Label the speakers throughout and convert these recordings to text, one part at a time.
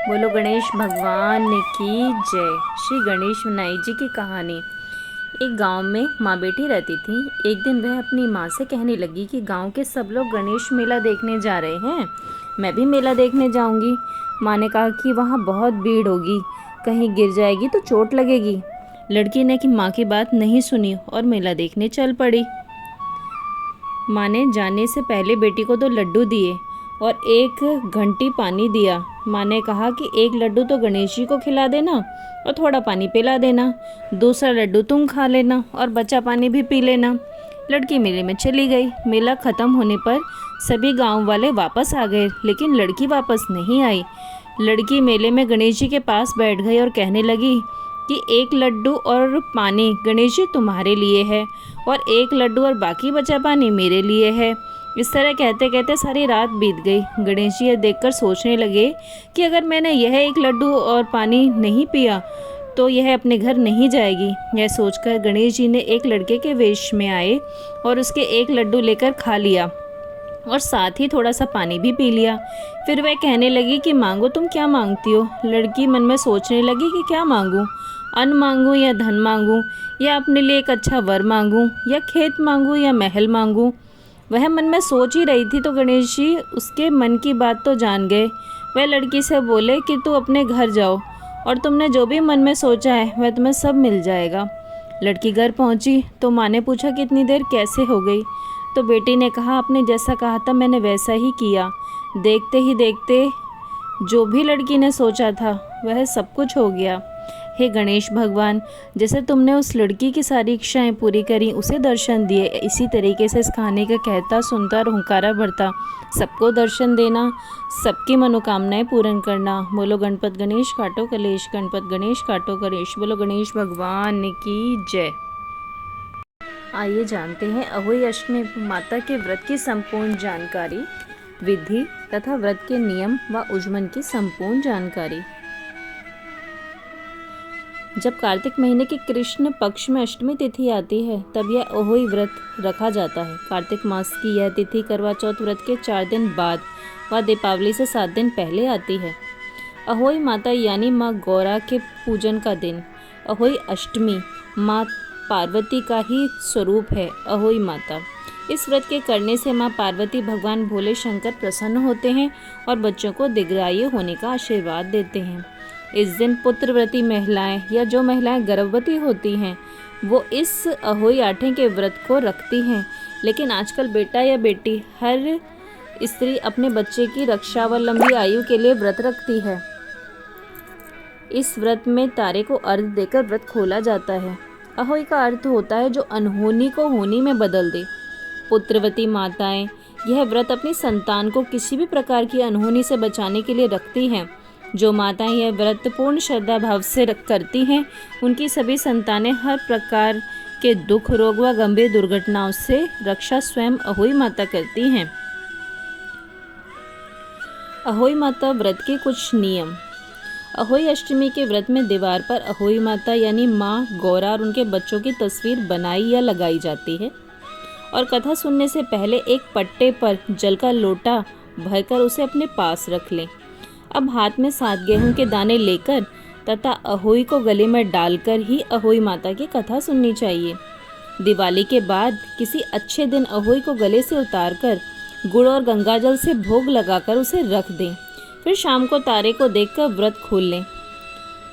Speaker 1: बोलो गणेश भगवान की जय। श्री गणेश विनायक जी की कहानी। एक गांव में माँ बेटी रहती थी। एक दिन वह अपनी माँ से कहने लगी कि गांव के सब लोग गणेश मेला देखने जा रहे हैं, मैं भी मेला देखने जाऊंगी। माँ ने कहा कि वहाँ बहुत भीड़ होगी, कहीं गिर जाएगी तो चोट लगेगी। लड़की ने कि माँ की बात नहीं सुनी और मेला देखने चल पड़ी। माँ ने जाने से पहले बेटी को 2 लड्डू दिए और 1 घंटी पानी दिया। माँ ने कहा कि 1 लड्डू तो गणेश जी को खिला देना और थोड़ा पानी पिला देना, दूसरा लड्डू तुम खा लेना और बचा पानी भी पी लेना। लड़की मेले में चली गई। मेला ख़त्म होने पर सभी गांव वाले वापस आ गए, लेकिन लड़की वापस नहीं आई। लड़की मेले में गणेश जी के पास बैठ गई और कहने लगी कि 1 लड्डू और पानी गणेश जी तुम्हारे लिए है और 1 लड्डू और बाकी बचा पानी मेरे लिए है। इस तरह कहते कहते सारी रात बीत गई। गणेश जी यह देखकर सोचने लगे कि अगर मैंने यह 1 लड्डू और पानी नहीं पिया तो यह अपने घर नहीं जाएगी। यह सोचकर गणेश जी ने एक लड़के के वेश में आए और उसके 1 लड्डू लेकर खा लिया और साथ ही थोड़ा सा पानी भी पी लिया। फिर वह कहने लगी कि मांगो, तुम क्या मांगती हो। लड़की मन में सोचने लगी कि क्या मांगूं, अन्न मांगूं या धन मांगूं, या अपने लिए एक अच्छा वर मांगूं, या खेत मांगूं या महल मांगूं। वह मन में सोच ही रही थी तो गणेश जी उसके मन की बात तो जान गए। वह लड़की से बोले कि तू अपने घर जाओ और तुमने जो भी मन में सोचा है वह तुम्हें सब मिल जाएगा। लड़की घर पहुंची तो माँ ने पूछा कि इतनी देर कैसे हो गई। तो बेटी ने कहा, आपने जैसा कहा था मैंने वैसा ही किया। देखते ही देखते जो भी लड़की ने सोचा था वह सब कुछ हो गया। हे गणेश भगवान, जैसे तुमने उस लड़की की सारी इच्छाएं पूरी करी, उसे दर्शन दिए, इसी तरीके से इस कहानी का कहता सुनता और हुंकारा भरता सबको दर्शन देना, सबकी मनोकामनाएं पूर्ण करना। बोलो गणपत गणेश काटो कलेश, गणपत गणेश काटो कलेश। बोलो गणेश भगवान की जय। आइए जानते हैं अहोई अष्टमी माता के व्रत की संपूर्ण जानकारी, विधि तथा व्रत के नियम व उज्जमन की संपूर्ण जानकारी। जब कार्तिक महीने के कृष्ण पक्ष में अष्टमी तिथि आती है तब यह अहोई व्रत रखा जाता है। कार्तिक मास की यह तिथि करवा चौथ व्रत के 4 दिन बाद व दीपावली से 7 दिन पहले आती है। अहोई माता यानी माँ गौरा के पूजन का दिन। अहोई अष्टमी माँ पार्वती का ही स्वरूप है। अहोई माता, इस व्रत के करने से माँ पार्वती भगवान भोले शंकर प्रसन्न होते हैं और बच्चों को दीर्घायु होने का आशीर्वाद देते हैं। इस दिन पुत्रव्रती महिलाएं या जो महिलाएं गर्भवती होती हैं वो इस अहोई आठे के व्रत को रखती हैं। लेकिन आजकल बेटा या बेटी हर स्त्री अपने बच्चे की रक्षा व लंबी आयु के लिए व्रत रखती है। इस व्रत में तारे को अर्घ देकर व्रत खोला जाता है। अहोई का अर्थ होता है जो अनहोनी को होनी में बदल दे। पुत्रवती माताएं यह व्रत अपनी संतान को किसी भी प्रकार की अनहोनी से बचाने के लिए रखती हैं। जो माताएं यह व्रत पूर्ण श्रद्धा भाव से करती हैं उनकी सभी संतानें हर प्रकार के दुख, रोग व गंभीर दुर्घटनाओं से रक्षा स्वयं अहोई माता करती हैं। अहोई माता व्रत के कुछ नियम। अहोई अष्टमी के व्रत में दीवार पर अहोई माता यानी माँ गौरा और उनके बच्चों की तस्वीर बनाई या लगाई जाती है और कथा सुनने से पहले एक पट्टे पर जल का लोटा भरकर उसे अपने पास रख लें। अब हाथ में 7 गेहूं के दाने लेकर तथा अहोई को गले में डालकर ही अहोई माता की कथा सुननी चाहिए। दिवाली के बाद किसी अच्छे दिन अहोई को गले से उतारकर गुड़ और गंगाजल से भोग लगाकर उसे रख दें। फिर शाम को तारे को देखकर व्रत खोल लें।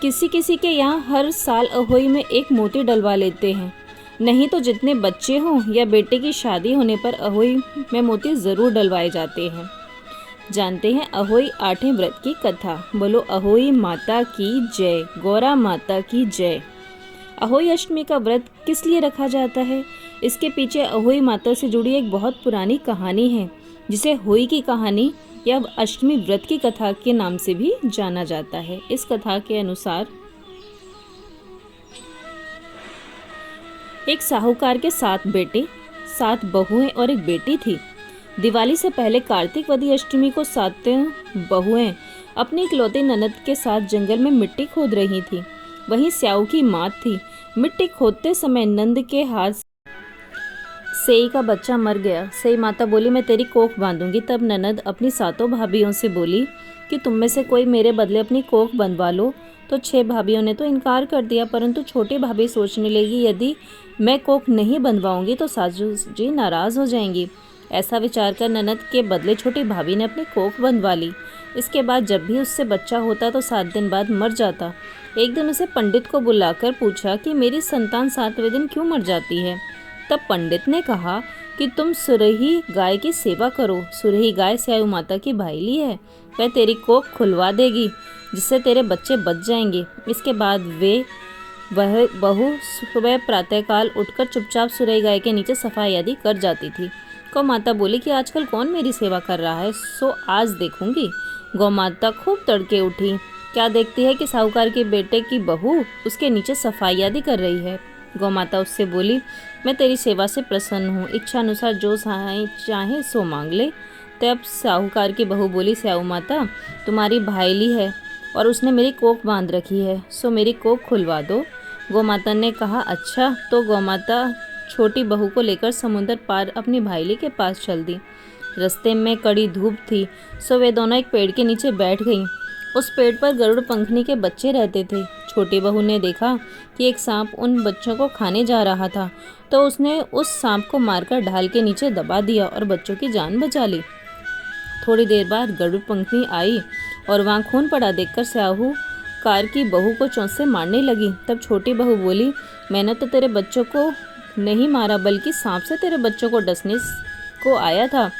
Speaker 1: किसी किसी के यहाँ हर साल अहोई में एक मोती डलवा लेते हैं, नहीं तो जितने बच्चे हों या बेटे की शादी होने पर अहोई में मोती ज़रूर डलवाए जाते हैं। जानते हैं अहोई आठे व्रत की कथा। बोलो अहोई माता की जय, गौरा माता की जय। अहोई अष्टमी का व्रत किस लिए रखा जाता है? इसके पीछे अहोई माता से जुड़ी एक बहुत पुरानी कहानी है जिसे होई की कहानी या अष्टमी व्रत की कथा के नाम से भी जाना जाता है। इस कथा के अनुसार एक साहूकार के 7 बेटे, 7 बहुएं और एक बेटी थी। दिवाली से पहले कार्तिकवदी अष्टमी को 7 बहुएं अपनी इकलौती ननद के साथ जंगल में मिट्टी खोद रही थी। वहीं स्याऊ की माँ थी। मिट्टी खोदते समय नंद के हाथ सेई का बच्चा मर गया। सेई माता बोली, मैं तेरी कोख बांधूंगी। तब ननद अपनी सातों भाभियों से बोली कि तुम में से कोई मेरे बदले अपनी कोख बंधवा लो। तो 6 भाभियों ने तो इनकार कर दिया, परंतु छोटी भाभी सोचने लगी, यदि मैं कोख नहीं बंधवाऊंगी तो सासू जी नाराज़ हो जाएंगी। ऐसा विचार कर ननद के बदले छोटी भाभी ने अपनी कोख बंधवा ली। इसके बाद जब भी उससे बच्चा होता तो 7 दिन बाद मर जाता। एक दिन उसे पंडित को बुलाकर पूछा कि मेरी संतान 7वें दिन क्यों मर जाती है। तब पंडित ने कहा कि तुम सुरही गाय की सेवा करो। सुरही गाय स्याऊ माता की भाईली है, वह तेरी कोख खुलवा देगी, जिससे तेरे बच्चे बच जाएंगे। इसके बाद वह बहू सुबह प्रातःकाल उठकर चुपचाप सुरही गाय के नीचे सफाई आदि कर जाती थी। गौ माता बोली कि आजकल कौन मेरी सेवा कर रहा है, सो आज देखूंगी। गौ माता खूब तड़के उठी, क्या देखती है कि साहूकार के बेटे की बहू उसके नीचे सफाई आदि कर रही है। गौ माता उससे बोली, मैं तेरी सेवा से प्रसन्न हूँ, इच्छा अनुसार जो चाहे सो मांग ले। तब साहूकार की बहू बोली, स्याऊ माता तुम्हारी भाईली है और उसने मेरी कोख बांध रखी है, सो मेरी कोख खुलवा दो। गौ माता ने कहा, अच्छा। तो गौ माता छोटी बहू को लेकर समुद्र पार अपनी भाईली के पास चल दी। रास्ते में कड़ी धूप थी, सो वे दोनों एक पेड़ के नीचे बैठ गईं। उस पेड़ पर गरुड़ पंखनी के बच्चे रहते थे। छोटी बहू ने देखा कि एक सांप उन बच्चों को खाने जा रहा था, तो उसने उस सांप को मारकर ढाल के नीचे दबा दिया और बच्चों की जान बचा ली। थोड़ी देर बाद गरुड़ पंखनी आई और वहाँ खून पड़ा देखकर साहूकार की बहू को चोंच से मारने लगी। तब छोटी बहू बोली, मैंने तो तेरे बच्चों को नहीं मारा, बल्कि सांप से तेरे बच्चों को डसने को आया था।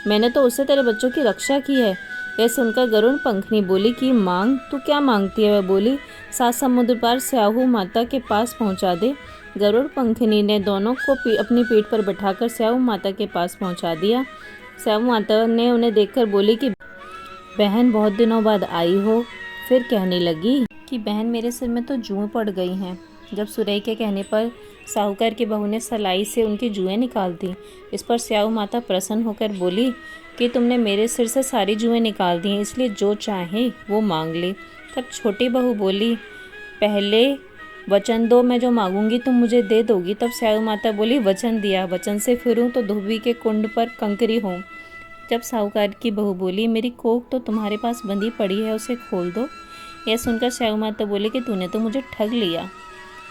Speaker 1: मैंने तो उससे तेरे बच्चों की रक्षा की है। यह सुनकर गरुड़ पंखनी बोली कि मांग, तू क्या मांगती है। वह बोली, 7 समुद्र पार स्याहू माता के पास पहुंचा दे। गरुड़ पंखनी ने दोनों को अपनी पीठ पर बैठाकर स्याहू माता के पास पहुंचा दिया। स्याहू माता ने उन्हें देखकर बोली कि बहन बहुत दिनों बाद आई हो। फिर कहने लगी कि बहन मेरे सिर में तो जुएं पड़ गई हैं। जब सुरई के कहने पर साहूकार की बहू ने सलाई से उनकी जुएं निकाल दी। इस पर स्याऊ माता प्रसन्न होकर बोली कि तुमने मेरे सिर से सारी जुएं निकाल दी हैं, इसलिए जो चाहे वो मांग ले। तब छोटी बहू बोली, पहले वचन दो, मैं जो मांगूंगी तुम मुझे दे दोगी। तब स्याऊ माता बोली, वचन दिया, वचन से फिरूं तो धोबी के कुंड पर कंकरी हों। जब साहूकार की बहू बोली, मेरी कोख तो तुम्हारे पास बंधी पड़ी है, उसे खोल दो। यह सुनकर स्याऊ माता बोली कि तूने तो मुझे ठग लिया,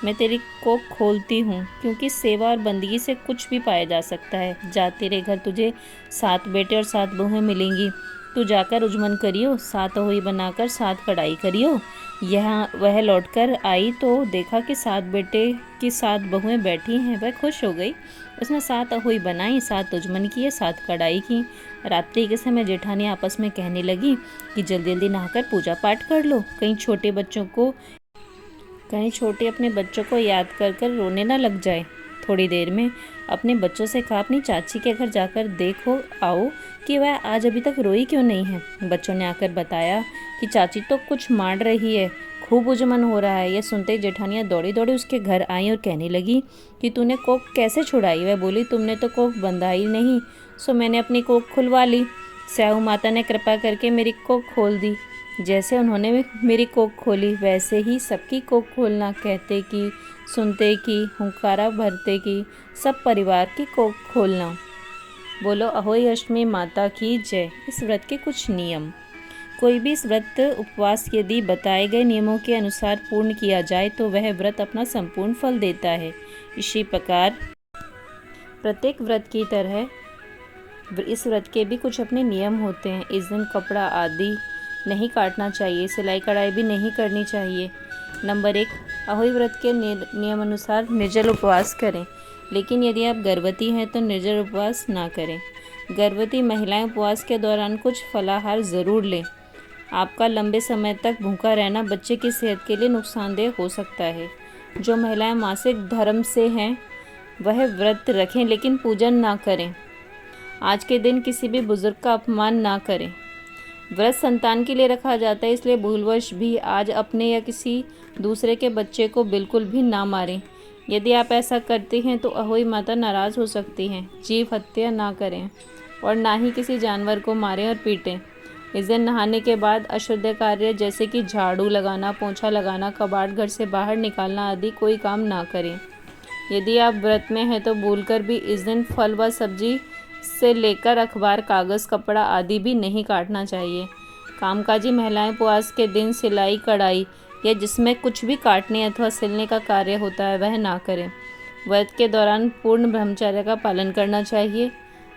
Speaker 1: मैं तेरी कोख खोलती हूँ, क्योंकि सेवा और बंदगी से कुछ भी पाया जा सकता है। जा, तेरे घर तुझे 7 बेटे और 7 बहुएं मिलेंगी। तू जाकर उजमन करियो, 7 अहोई बनाकर 7 कढ़ाई करियो। यहाँ वह लौटकर आई तो देखा कि 7 बेटे की 7 बहुएं बैठी हैं। वह खुश हो गई। उसने 7 अहोई बनाई, 7 उजमन किए, 7 कढ़ाई की। रात्रि के समय जेठानी आपस में कहने लगी कि जल्दी जल्दी नहाकर पूजा पाठ कर लो, कहीं छोटे अपने बच्चों को याद कर कर रोने ना लग जाए। थोड़ी देर में अपने बच्चों से कहा, अपनी चाची के घर जाकर देखो आओ कि वह आज अभी तक रोई क्यों नहीं है। बच्चों ने आकर बताया कि चाची तो कुछ मार रही है, खूब उजमन हो रहा है। यह सुनते ही जेठानियाँ दौड़ी दौड़ी उसके घर आई और कहने लगी कि तूने कोख कैसे छुड़ाई। वह बोली, तुमने तो कोख बंधाई नहीं, सो मैंने अपनी कोख खुलवा ली। स्याहू माता ने कृपा करके मेरी कोख खोल दी। जैसे उन्होंने मेरी कोख खोली, वैसे ही सबकी कोख खोलना, कहते की, सुनते की, हुंकारा भरते की, सब परिवार की कोख खोलना। बोलो अहोई अष्टमी माता की जय। इस व्रत के कुछ नियम। कोई भी इस व्रत उपवास यदि बताए गए नियमों के अनुसार पूर्ण किया जाए तो वह व्रत अपना संपूर्ण फल देता है। इसी प्रकार प्रत्येक व्रत की तरह इस व्रत के भी कुछ अपने नियम होते हैं। इस दिन कपड़ा आदि नहीं काटना चाहिए, सिलाई कढ़ाई भी नहीं करनी चाहिए। नंबर 1, अहोई व्रत के नियम अनुसार निर्जल उपवास करें, लेकिन यदि आप गर्भवती हैं तो निर्जल उपवास ना करें। गर्भवती महिलाएं उपवास के दौरान कुछ फलाहार ज़रूर लें। आपका लंबे समय तक भूखा रहना बच्चे की सेहत के लिए नुकसानदेह हो सकता है। जो महिलाएं मासिक धर्म से हैं वह व्रत रखें, लेकिन पूजन ना करें। आज के दिन किसी भी बुजुर्ग का अपमान ना करें। व्रत संतान के लिए रखा जाता है, इसलिए भूलवश भी आज अपने या किसी दूसरे के बच्चे को बिल्कुल भी ना मारें। यदि आप ऐसा करते हैं तो अहोई माता नाराज़ हो सकती हैं। जीव हत्या ना करें और ना ही किसी जानवर को मारें और पीटें। इस दिन नहाने के बाद अशुद्ध कार्य जैसे कि झाड़ू लगाना, पोंछा लगाना, कबाड़ घर से बाहर निकालना आदि कोई काम ना करें। यदि आप व्रत में हैं तो भूलकर भी इस दिन फल व सब्जी से लेकर अखबार, कागज़, कपड़ा आदि भी नहीं काटना चाहिए। कामकाजी महिलाएं उपवास के दिन सिलाई, कढ़ाई या जिसमें कुछ भी काटने अथवा सिलने का कार्य होता है वह ना करें। व्रत के दौरान पूर्ण ब्रह्मचर्य का पालन करना चाहिए।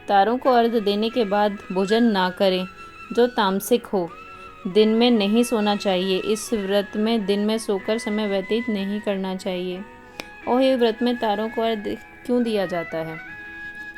Speaker 1: तारों को अर्घ्य देने के बाद भोजन ना करें जो तामसिक हो। दिन में नहीं सोना चाहिए। इस व्रत में दिन में सोकर समय व्यतीत नहीं करना चाहिए। और ये व्रत में तारों को अर्घ्य क्यों दिया जाता है?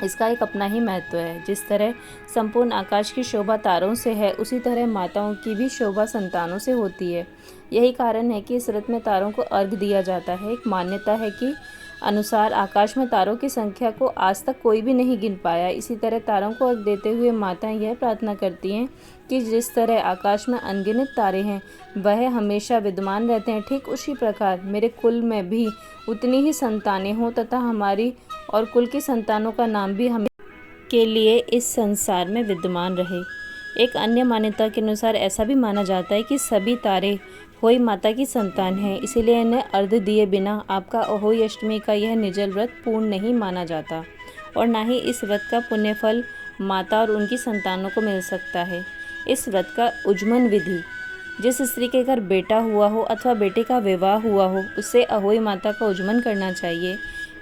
Speaker 1: इसका एक अपना ही महत्व है। जिस तरह संपूर्ण आकाश की शोभा तारों से है, उसी तरह माताओं की भी शोभा संतानों से होती है। यही कारण है कि इस व्रत में तारों को अर्घ्य दिया जाता है। एक मान्यता है कि अनुसार आकाश में तारों की संख्या को आज तक कोई भी नहीं गिन पाया। इसी तरह तारों को अर्घ्य देते हुए माताएं यह प्रार्थना करती हैं कि जिस तरह आकाश में अनगिनत तारे हैं वह हमेशा विद्यमान रहते हैं, ठीक उसी प्रकार मेरे कुल में भी उतनी ही संतानें हों तथा हमारी और कुल की संतानों का नाम भी हमें के लिए इस संसार में विद्यमान रहे। एक अन्य मान्यता के अनुसार ऐसा भी माना जाता है कि सभी तारे होई माता की संतान हैं, इसीलिए इन्हें अर्घ्य दिए बिना आपका अहोई अष्टमी का यह निर्जल व्रत पूर्ण नहीं माना जाता और ना ही इस व्रत का पुण्य फल माता और उनकी संतानों को मिल सकता है। इस व्रत का उज्मन विधि: जिस स्त्री के घर बेटा हुआ हो अथवा बेटे का विवाह हुआ हो उसे अहोई माता का उज्मन करना चाहिए।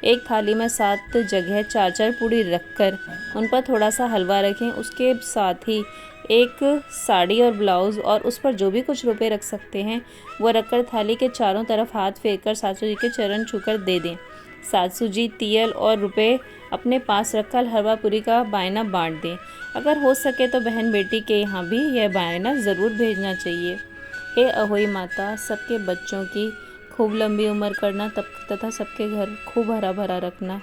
Speaker 1: एक थाली में 7 जगह 4-4 पूड़ी रखकर उन पर थोड़ा सा हलवा रखें। उसके साथ ही एक साड़ी और ब्लाउज़ और उस पर जो भी कुछ रुपए रख सकते हैं वो रखकर थाली के चारों तरफ हाथ फेरकर सासू जी के चरण छूकर दे दें। सासू जी तियल और रुपए अपने पास रखकर हलवा पूरी का बायना बांट दें। अगर हो सके तो बहन बेटी के यहाँ भी यह बायना ज़रूर भेजना चाहिए। हे अहोई माता, सबके बच्चों की खूब लंबी उम्र करना तथा सबके घर खूब हरा भरा रखना।